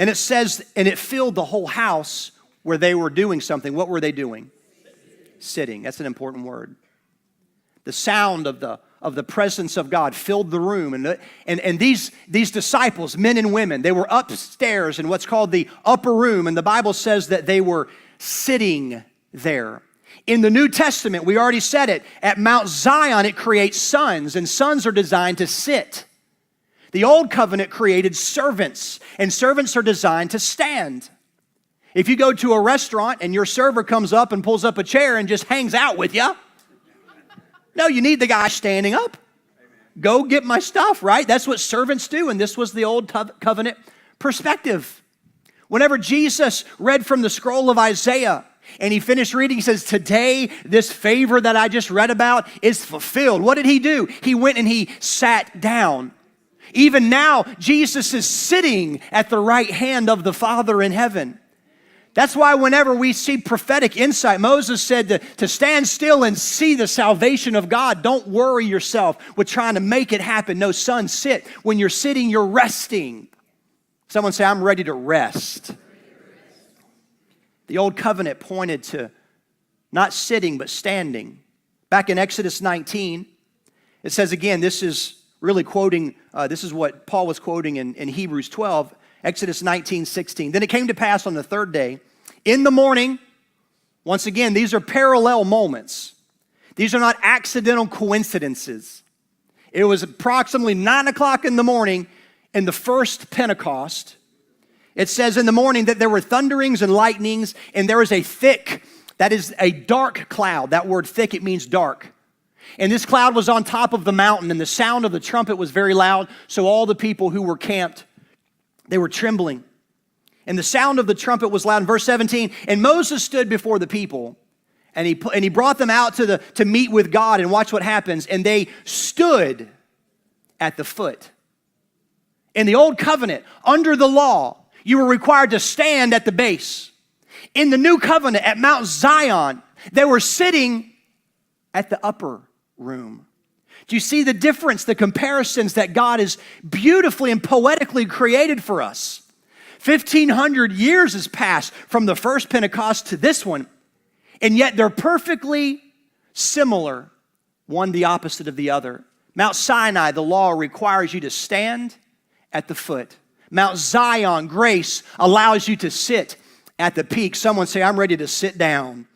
And it says, and it filled the whole house where they were doing something. What were they doing? Sitting. That's an important word. The sound of the presence of God filled the room. And these disciples, men and women, they were upstairs in what's called the upper room. And the Bible says that they were sitting there. In the New Testament, we already said it, at Mount Zion it creates sons, and sons are designed to sit. The Old Covenant created servants, and servants are designed to stand. If you go to a restaurant and your server comes up and pulls up a chair and just hangs out with you, no, you need the guy standing up. Go get my stuff, right? That's what servants do, and this was the Old Covenant perspective. Whenever Jesus read from the scroll of Isaiah, and he finished reading, he says, today, this favor that I just read about is fulfilled. What did he do? He went and he sat down. Even now, Jesus is sitting at the right hand of the Father in heaven. That's why whenever we see prophetic insight, Moses said to stand still and see the salvation of God. Don't worry yourself with trying to make it happen. No, son, sit. When you're sitting, you're resting. Someone say, I'm ready to rest. The Old Covenant pointed to not sitting, but standing. Back in Exodus 19, it says again, this is really quoting, this is what Paul was quoting in Hebrews 12, Exodus 19:16. Then it came to pass on the third day, in the morning, once again, these are parallel moments. These are not accidental coincidences. It was approximately 9 o'clock in the morning in the first Pentecost. It says in the morning that there were thunderings and lightnings, and there was a thick, that is a dark cloud. That word thick, it means dark. And this cloud was on top of the mountain, and the sound of the trumpet was very loud, so all the people who were camped, they were trembling. And the sound of the trumpet was loud. In verse 17, and Moses stood before the people, and he brought them out to meet with God, and watch what happens. And they stood at the foot. In the Old Covenant, under the law, you were required to stand at the base. In the New Covenant, at Mount Zion, they were sitting at the upper room. Do you see the difference, the comparisons that God has beautifully and poetically created for us? 1,500 years has passed from the first Pentecost to this one, and yet they're perfectly similar, one the opposite of the other. Mount Sinai, the law requires you to stand at the foot. Mount Zion, grace, allows you to sit at the peak. Someone say, I'm ready to sit down.